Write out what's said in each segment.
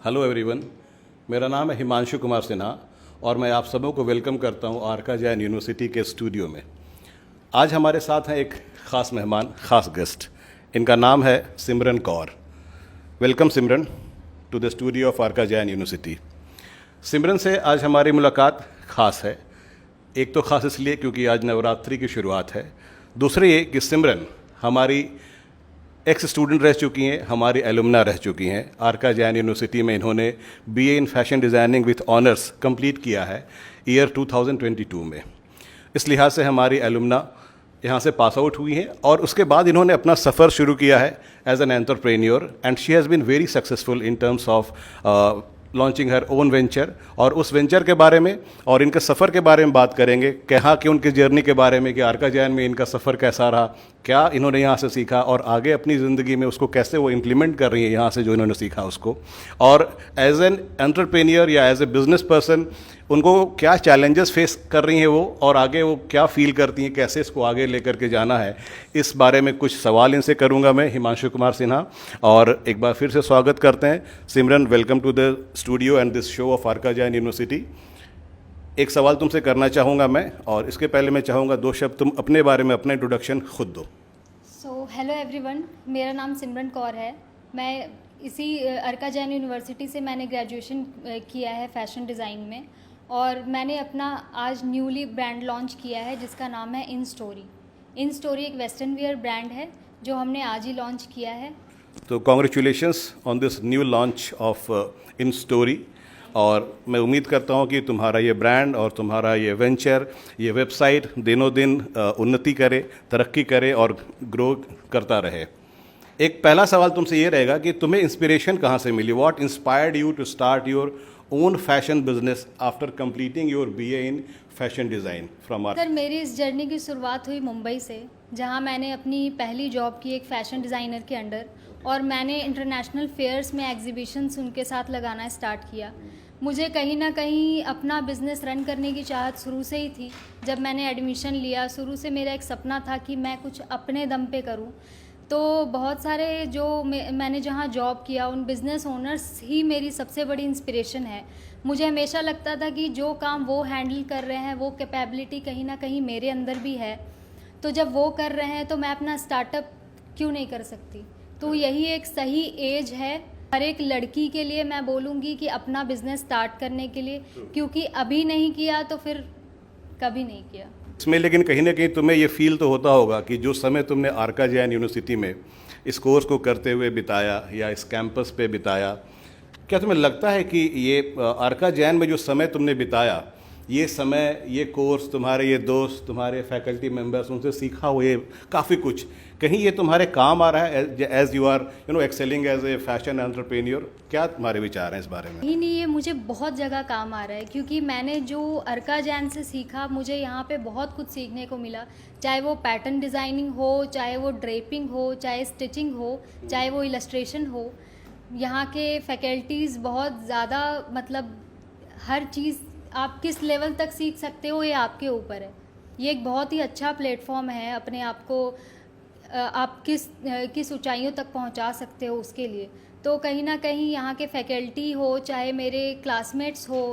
Hello everyone, मेरा नाम है हिमांशु कुमार सिन्हा और मैं आप सबों को वेलकम करता हूं आरका जैन यूनिवर्सिटी के स्टूडियो में। आज हमारे साथ हैं एक ख़ास मेहमान, ख़ास गेस्ट। इनका नाम है Simran Kaur. Welcome Simran to the studio of Arka Jain university. सिमरन से आज हमारी मुलाकात ख़ास है। एक तो ख़ास इसलिए क्योंकि आज नवरात्रि की शुरुआत है, दूसरी ये कि सिमरन हमारी एक्स स्टूडेंट रह चुकी हैं, हमारी एलुमना रह चुकी हैं। आरका जैन यूनिवर्सिटी में इन्होंने BA in fashion designing with honours complete किया है ईयर 2022 में। इस लिहाज से हमारी एलुमना यहाँ से पास आउट हुई हैं और उसके बाद इन्होंने अपना सफ़र शुरू किया है as an entrepreneur and she has been very successful in terms of launching her own venture. और उस वेंचर के बारे में और इनके सफ़र के बारे में बात करेंगे, कहाँ कि उनकी जर्नी के बारे में कि आरका जैन में इनका सफ़र कैसा रहा, क्या इन्होंने यहाँ से सीखा और आगे अपनी ज़िंदगी में उसको कैसे वो इम्प्लीमेंट कर रही हैं यहाँ से जो इन्होंने सीखा उसको। और एज एन एंटरप्रेन्योर या एज ए बिज़नेस पर्सन उनको क्या चैलेंजेस फेस कर रही हैं वो, और आगे वो क्या फील करती हैं, कैसे इसको आगे लेकर के जाना है, इस बारे में कुछ सवाल इनसे करूंगा मैं, हिमांशु कुमार सिन्हा। और एक बार फिर से स्वागत करते हैं Simran, welcome to the studio and this show of Arka Jain university. एक सवाल तुमसे करना चाहूँगा मैं, और इसके पहले मैं चाहूँगा 2 शब्द तुम अपने बारे में अपना इंट्रोडक्शन खुद दो। हेलो एवरीवन, मेरा नाम सिमरन कौर है। मैं इसी आरका जैन यूनिवर्सिटी से मैंने ग्रेजुएशन किया है फैशन डिज़ाइन में, और मैंने अपना आज न्यूली ब्रांड लॉन्च किया है जिसका नाम है इन स्टोरी। इन स्टोरी एक वेस्टर्न वियर ब्रांड है जो हमने आज ही लॉन्च किया है। तो congratulations on this new launch of in story. और मैं उम्मीद करता हूँ कि तुम्हारा ये ब्रांड और तुम्हारा ये वेंचर, ये वेबसाइट दिनों दिन उन्नति करे, तरक्की करे और ग्रो करता रहे। एक पहला सवाल तुमसे ये रहेगा कि तुम्हें इंस्पिरेशन कहाँ से मिली? What inspired you to start your own fashion business after completing your BA in fashion design from R? Sir, मेरी इस जर्नी की शुरुआत हुई मुंबई से, जहाँ मैंने अपनी पहली जॉब की एक फ़ैशन डिज़ाइनर के अंडर, और मैंने इंटरनेशनल फेयर्स में एग्जीबिशंस उनके साथ लगाना स्टार्ट किया। मुझे कहीं ना कहीं अपना बिज़नेस रन करने की चाहत शुरू से ही थी। जब मैंने एडमिशन लिया, शुरू से मेरा एक सपना था कि मैं कुछ अपने दम पे करूं। तो बहुत सारे जो मैंने जहां जॉब किया उन बिज़नेस ओनर्स ही मेरी सबसे बड़ी इंस्पिरेशन है। मुझे हमेशा लगता था कि जो काम वो हैंडल कर रहे हैं वो कैपेबिलिटी कहीं ना कहीं मेरे अंदर भी है, तो जब वो कर रहे हैं तो मैं अपना स्टार्टअप क्यों नहीं कर सकती। तो यही एक सही एज है हर एक लड़की के लिए, मैं बोलूँगी कि अपना बिजनेस स्टार्ट करने के लिए, क्योंकि अभी नहीं किया तो फिर कभी नहीं किया। इसमें लेकिन कहीं ना कहीं तुम्हें ये फील तो होता होगा कि जो समय तुमने आरका जैन यूनिवर्सिटी में इस कोर्स को करते हुए बिताया या इस कैंपस पे बिताया, क्या तुम्हें लगता है कि ये आरका जैन में जो समय तुमने बिताया, ये समय, ये कोर्स, तुम्हारे ये दोस्त, तुम्हारे फैकल्टी मेंबर्स, उनसे सीखा हुए काफ़ी कुछ, कहीं ये तुम्हारे काम आ रहा है as you are excelling as a fashion entrepreneur? क्या तुम्हारे विचार हैं इस बारे में? नहीं, ये मुझे बहुत जगह काम आ रहा है, क्योंकि मैंने जो आरका जैन से सीखा, मुझे यहाँ पे बहुत कुछ सीखने को मिला। चाहे वो पैटर्न डिज़ाइनिंग हो, चाहे वो ड्रेपिंग हो, चाहे स्टिचिंग हो, चाहे वो इलस्ट्रेशन हो। यहाँ के फैकल्टीज़ बहुत ज़्यादा, मतलब हर चीज़ आप किस लेवल तक सीख सकते हो ये आपके ऊपर है। ये एक बहुत ही अच्छा प्लेटफॉर्म है, अपने आप को आप किस ऊंचाइयों तक पहुंचा सकते हो उसके लिए। तो कहीं ना कहीं यहाँ के फैकल्टी हो, चाहे मेरे क्लासमेट्स हो,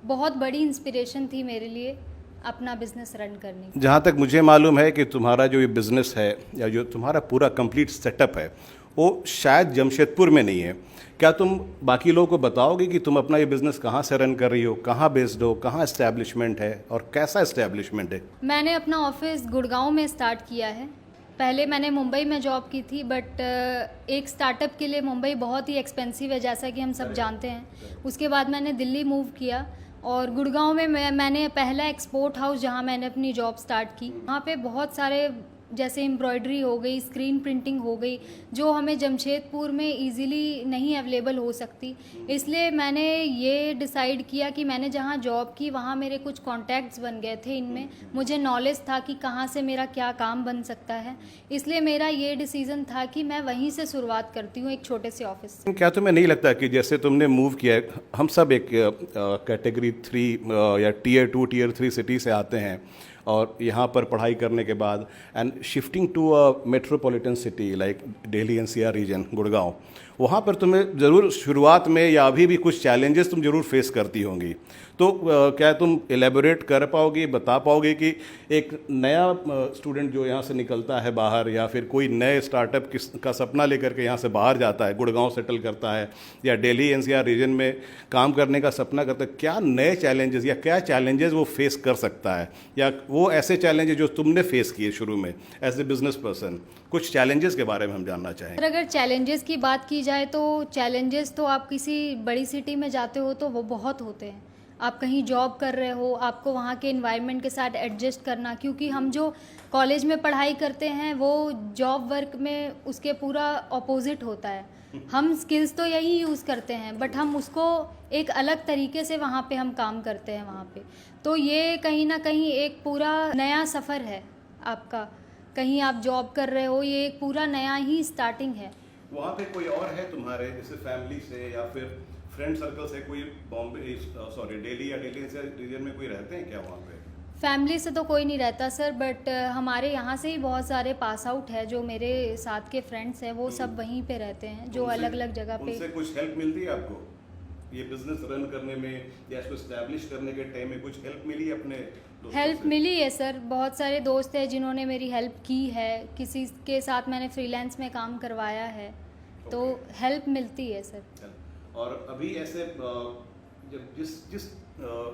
बहुत बड़ी इंस्पिरेशन थी मेरे लिए अपना बिजनेस रन करने की। जहाँ तक मुझे मालूम है कि तुम्हारा जो ये बिज़नेस है या जो तुम्हारा पूरा कंप्लीट सेटअप है वो शायद जमशेदपुर में नहीं है। क्या तुम बाकी लोगों को बताओगे कि तुम अपना ये बिज़नेस कहाँ से रन कर रही हो, कहाँ बेस्ड हो, कहाँ इस्टेब्लिशमेंट है और कैसा इस्टेब्लिशमेंट है? मैंने अपना ऑफिस गुड़गांव में स्टार्ट किया है। पहले मैंने मुंबई में जॉब की थी, बट एक स्टार्टअप के लिए मुंबई बहुत ही एक्सपेंसिव है, जैसा कि हम सब जानते हैं। उसके बाद मैंने दिल्ली मूव किया, और गुड़गांव में मैंने पहला एक्सपोर्ट हाउस जहां मैंने अपनी जॉब स्टार्ट की। वहाँ पे बहुत सारे, जैसे एम्ब्रॉयडरी हो गई, स्क्रीन प्रिंटिंग हो गई, जो हमें जमशेदपुर में इजीली नहीं अवेलेबल हो सकती। इसलिए मैंने ये डिसाइड किया कि मैंने जहाँ जॉब की वहाँ मेरे कुछ कॉन्टैक्ट्स बन गए थे, इनमें मुझे नॉलेज था कि कहाँ से मेरा क्या काम बन सकता है। इसलिए मेरा ये डिसीज़न था कि मैं वहीं से शुरुआत करती हूँ, एक छोटे से ऑफिस से। क्या तुम्हें नहीं लगता कि जैसे तुमने मूव किया, हम सब एक कैटेगरी 3 या टियर 2 टियर 3 सिटी से आते हैं, और यहाँ पर पढ़ाई करने के बाद and shifting to a metropolitan city like Delhi NCR region Gurgaon, वहाँ पर तुम्हें ज़रूर शुरुआत में या अभी भी कुछ चैलेंजेस तुम ज़रूर फेस करती होंगी। तो क्या तुम एलेबोरेट कर पाओगे, बता पाओगे कि एक नया स्टूडेंट जो यहाँ से निकलता है बाहर, या फिर कोई नए स्टार्टअप का सपना लेकर के यहाँ से बाहर जाता है, गुड़गांव सेटल करता है या दिल्ली एनसीआर रीजन में काम करने का सपना करता है, क्या नए चैलेंजेस या क्या चैलेंजेस वो फेस कर सकता है, या वो ऐसे चैलेंजेस जो तुमने फेस किए शुरू में एज ए बिजनेस पर्सन, कुछ चैलेंजेस के बारे में हम जानना चाहेंगे। अगर चैलेंजेस की बात की जाए तो चैलेंजेस तो आप किसी बड़ी सिटी में जाते हो तो वो बहुत होते हैं। आप कहीं जॉब कर रहे हो, आपको वहाँ के एनवायरनमेंट के साथ एडजस्ट करना, क्योंकि हम जो कॉलेज में पढ़ाई करते हैं वो जॉब वर्क में उसके पूरा ऑपोजिट होता है। हम स्किल्स तो यही यूज़ करते हैं बट हम उसको एक अलग तरीके से वहाँ पे हम काम करते हैं वहाँ पे। तो ये कहीं ना कहीं एक पूरा नया सफ़र है आपका। कहीं आप जॉब कर रहे हो, ये एक पूरा नया ही स्टार्टिंग है। वहाँ पे कोई और है तुम्हारे, जैसे फैमिली से या फिर फ्रेंड सर्कल से कोई बॉम्बे सॉरी दिल्ली या दिल्ली से रीजन में कोई रहते हैं क्या वहाँ पे? फैमिली से तो कोई नहीं रहता सर, बट हमारे यहाँ से ही बहुत सारे पास आउट है जो मेरे साथ के फ्रेंड्स हैं, वो सब वहीं पे रहते हैं, जो अलग अलग जगह पे। उनसे कुछ हेल्प मिलती है आपको ये बिजनेस रन करने में या इसको एस्टैब्लिश करने के टाइम में? कुछ हेल्प मिली है अपने दोस्तों हेल्प से? मिली है सर, बहुत सारे दोस्त हैं जिन्होंने मेरी हेल्प की है, किसी के साथ मैंने फ्रीलांस में काम करवाया है, तो हेल्प मिलती है सर। और अभी ऐसे जब जिस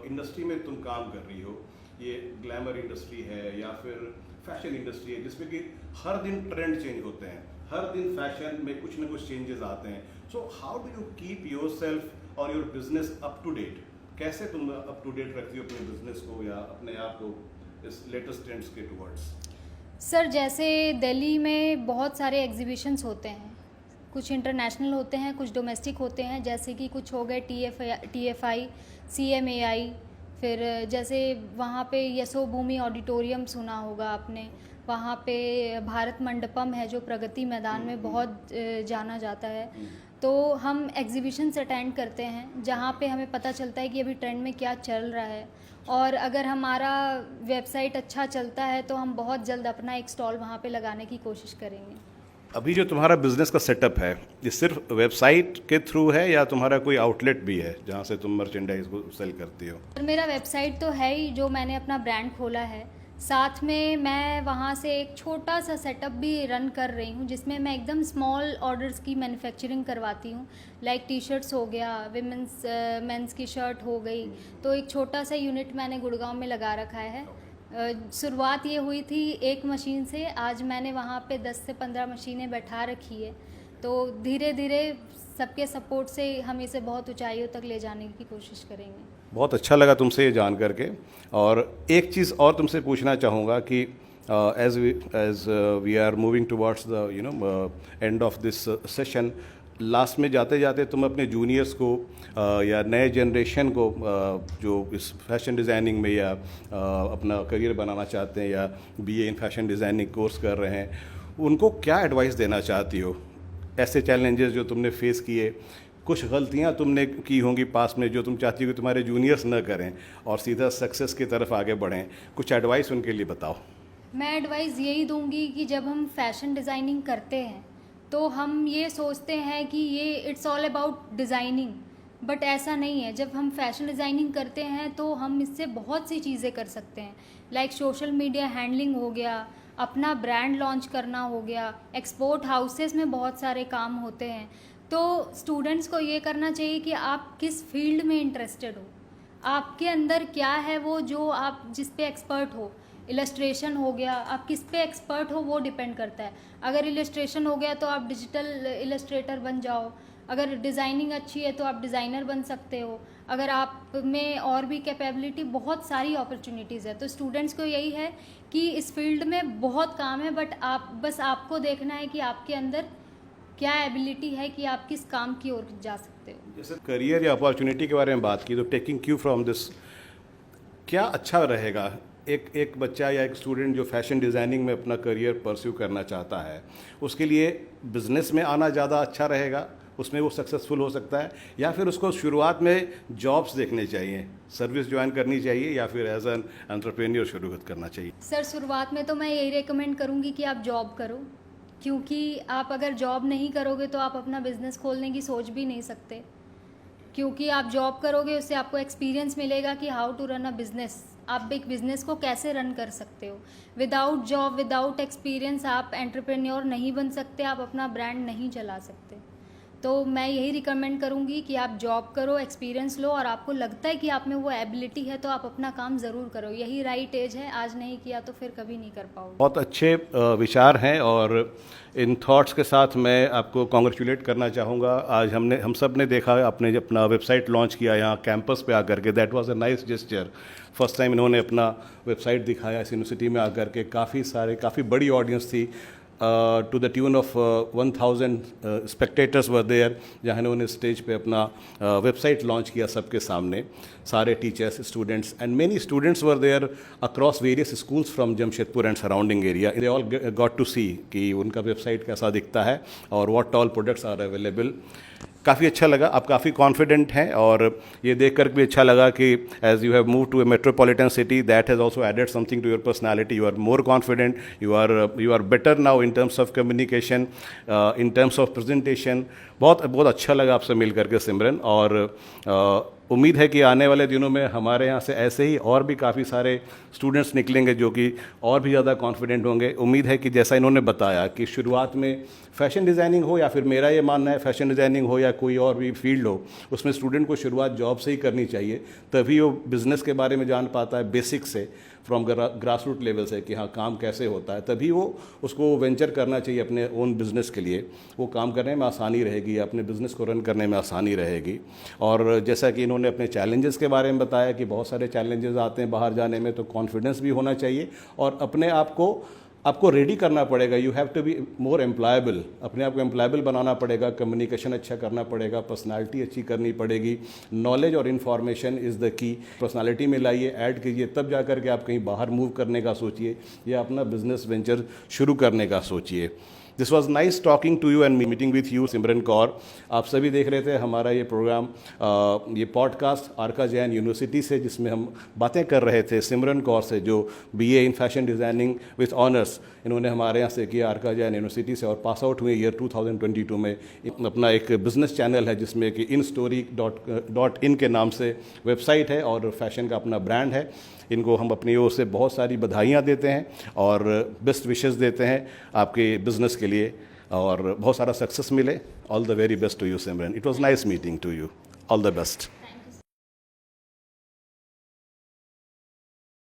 इंडस्ट्री में तुम काम कर रही हो, ये ग्लैमर इंडस्ट्री है या फिर फैशन इंडस्ट्री है, जिसमें कि हर दिन ट्रेंड चेंज होते हैं, हर दिन फैशन में कुछ ना कुछ चेंजेस आते हैं। So how do you keep yourself और your business up to date? कैसे तुम अप टू डेट रखती हो अपने बिजनेस को या अपने आप को इस लेटेस्ट ट्रेंड्स के टुवर्ड्स? सर जैसे दिल्ली में बहुत सारे एग्जीबिशंस होते हैं, कुछ इंटरनेशनल होते हैं, कुछ डोमेस्टिक होते हैं, जैसे कि कुछ हो गए TFI, CMAI, फिर जैसे वहाँ पे यशोभूमि ऑडिटोरियम सुना होगा आपने, वहाँ पे भारत मंडपम है जो प्रगति मैदान में बहुत जाना जाता है। तो हम एग्जीबिशंस अटेंड करते हैं जहाँ पे हमें पता चलता है कि अभी ट्रेंड में क्या चल रहा है, और अगर हमारा वेबसाइट अच्छा चलता है तो हम बहुत जल्द अपना एक स्टॉल वहाँ पे लगाने की कोशिश करेंगे। अभी जो तुम्हारा बिजनेस का सेटअप है, ये सिर्फ वेबसाइट के थ्रू है या तुम्हारा कोई आउटलेट भी है जहाँ से तुम मर्चेंडाइज को सेल करती हो? मेरा वेबसाइट तो है ही, जो मैंने अपना ब्रांड खोला है, साथ में मैं वहाँ से एक छोटा सा सेटअप भी रन कर रही हूँ जिसमें मैं एकदम स्मॉल ऑर्डर्स की मैन्युफैक्चरिंग करवाती हूँ, लाइक टी-शर्ट्स हो गया, विमेंस मेंस की शर्ट हो गई। तो एक छोटा सा यूनिट मैंने गुड़गांव में लगा रखा है। शुरुआत ये हुई थी एक मशीन से, आज मैंने वहाँ पे 10 से 15 मशीनें बैठा रखी है। तो धीरे धीरे सबके सपोर्ट से हम इसे बहुत ऊंचाइयों तक ले जाने की कोशिश करेंगे। बहुत अच्छा लगा तुमसे ये जान करके। और एक चीज़ और तुमसे पूछना चाहूँगा कि as we are moving towards the end of this session, last में जाते जाते तुम अपने जूनियर्स को या नए जनरेशन को जो इस फैशन डिज़ाइनिंग में या अपना करियर बनाना चाहते हैं या BA in fashion designing course कर रहे हैं, उनको क्या एडवाइस देना चाहती हो? ऐसे चैलेंजेस जो तुमने फेस किए, कुछ गलतियां तुमने की होंगी पास में जो तुम चाहती हो कि तुम्हारे जूनियर्स न करें और सीधा सक्सेस की तरफ आगे बढ़ें, कुछ एडवाइस उनके लिए बताओ। मैं एडवाइस यही दूंगी कि जब हम फैशन डिज़ाइनिंग करते हैं तो हम ये सोचते हैं कि ये it's all about designing, but ऐसा नहीं है। जब हम फैशन डिज़ाइनिंग करते हैं तो हम इससे बहुत सी चीज़ें कर सकते हैं, लाइक सोशल मीडिया हैंडलिंग हो गया, अपना ब्रांड लॉन्च करना हो गया, एक्सपोर्ट हाउसेस में बहुत सारे काम होते हैं। तो स्टूडेंट्स को ये करना चाहिए कि आप किस फील्ड में इंटरेस्टेड हो, आपके अंदर क्या है वो जो आप जिस पे एक्सपर्ट हो। इलस्ट्रेशन हो गया, आप किस पे एक्सपर्ट हो वो डिपेंड करता है। अगर इलस्ट्रेशन हो गया तो आप डिजिटल इलस्ट्रेटर बन जाओ, अगर डिज़ाइनिंग अच्छी है तो आप डिज़ाइनर बन सकते हो, अगर आप में और भी कैपेबिलिटी, बहुत सारी अपॉर्चुनिटीज़ है। तो स्टूडेंट्स को यही है कि इस फील्ड में बहुत काम है, बट आपको देखना है कि आपके अंदर क्या एबिलिटी है कि आप किस काम की ओर जा सकते हो। जैसे करियर या अपॉर्चुनिटी के बारे में बात की, तो टेकिंग क्यू फ्रॉम दिस, क्या अच्छा रहेगा एक बच्चा या एक स्टूडेंट जो फैशन डिज़ाइनिंग में अपना करियर परस्यू करना चाहता है, उसके लिए बिज़नेस में आना ज़्यादा अच्छा रहेगा, उसमें वो सक्सेसफुल हो सकता है, या फिर उसको शुरुआत में जॉब्स देखने चाहिए, सर्विस ज्वाइन करनी चाहिए, या फिर एज एन एंटरप्रेन्योर शुरू करना चाहिए? सर शुरुआत में तो मैं यही रेकमेंड करूँगी कि आप जॉब करो, क्योंकि आप अगर जॉब नहीं करोगे तो आप अपना बिजनेस खोलने की सोच भी नहीं सकते, क्योंकि आप जॉब करोगे उससे आपको एक्सपीरियंस मिलेगा कि how to run a business, आप एक बिज़नेस को कैसे रन कर सकते हो। विदाउट जॉब, विदाउट एक्सपीरियंस आप एंटरप्रेन्योर नहीं बन सकते, आप अपना ब्रांड नहीं चला सकते। तो मैं यही रिकमेंड करूँगी कि आप जॉब करो, एक्सपीरियंस लो, और आपको लगता है कि आप में वो एबिलिटी है तो आप अपना काम ज़रूर करो। यही राइट एज है, आज नहीं किया तो फिर कभी नहीं कर पाओगे। बहुत अच्छे विचार हैं, और इन थॉट्स के साथ मैं आपको कॉन्ग्रेचुलेट करना चाहूँगा। आज हम सब ने देखा, आपने अपना वेबसाइट लॉन्च किया यहाँ कैंपस पे आकर के, that was a nice gesture. First time इन्होंने अपना वेबसाइट दिखाया इस यूनिवर्सिटी में आकर के, काफ़ी बड़ी ऑडियंस थी, to the tune of 1000 spectators were there, जहाँ इन्होंने स्टेज पे अपना वेबसाइट लॉन्च किया सबके सामने, सारे teachers, students, and many students were there across various schools from Jamshedpur and surrounding area. They all got to see कि उनका वेबसाइट कैसा दिखता है और what all products are available. काफ़ी अच्छा लगा, आप काफ़ी कॉन्फिडेंट हैं, और ये देख कर भी अच्छा लगा कि as you have move to a metropolitan city, that has also added something to your personality. You are more confident, you are better now in terms of communication, in terms of presentation. बहुत अच्छा लगा आपसे मिल करके सिमरन, और उम्मीद है कि आने वाले दिनों में हमारे यहाँ से ऐसे ही और भी काफ़ी सारे स्टूडेंट्स निकलेंगे जो कि और भी ज़्यादा कॉन्फिडेंट होंगे। उम्मीद है कि जैसा इन्होंने बताया कि शुरुआत में फैशन डिज़ाइनिंग हो, या फिर मेरा ये मानना है फैशन डिज़ाइनिंग हो या कोई और भी फील्ड हो, उसमें स्टूडेंट को शुरुआत जॉब से ही करनी चाहिए, तभी वो बिज़नेस के बारे में जान पाता है बेसिक से, फ्रॉम ग्रास रूट लेवल से, कि हाँ काम कैसे होता है, तभी वो उसको वेंचर करना चाहिए अपने ओन बिज़नेस के लिए। वो काम करने में आसानी रहेगी, अपने बिज़नेस को रन करने में आसानी रहेगी। और जैसा कि इन्होंने अपने चैलेंजेस के बारे में बताया कि बहुत सारे चैलेंजेस आते हैं बाहर जाने में, तो कॉन्फिडेंस भी होना चाहिए, और अपने आप को आपको रेडी करना पड़ेगा। You have to be more employable, अपने आप को एम्प्लॉयबल बनाना पड़ेगा, कम्युनिकेशन अच्छा करना पड़ेगा, पर्सनालिटी अच्छी करनी पड़ेगी। नॉलेज और information is the key. Personality में लाइए, ऐड कीजिए, तब जा कर के आप कहीं बाहर मूव करने का सोचिए या अपना बिजनेस वेंचर शुरू करने का सोचिए। This was nice talking to you and meeting with you Simran Kaur. आप सभी देख रहे थे हमारा ये प्रोग्राम, ये पॉडकास्ट आरका जैन यूनिवर्सिटी से, जिसमें हम बातें कर रहे थे सिमरन कौर से, जो BA in fashion designing with honours इन्होंने हमारे यहाँ से किया आरका जैन यूनिवर्सिटी से, और पास आउट हुए ईयर 2022 में। अपना एक बिज़नेस चैनल है जिसमें कि instory.in के नाम से वेबसाइट है, और फैशन का अपना ब्रांड है। इनको हम अपनी ओर से बहुत सारी बधाइयाँ देते हैं और बेस्ट विशेस देते हैं आपके बिज़नेस के लिए, और बहुत सारा सक्सेस मिले। All the very best to you Simran. It was nice meeting to you. All the best.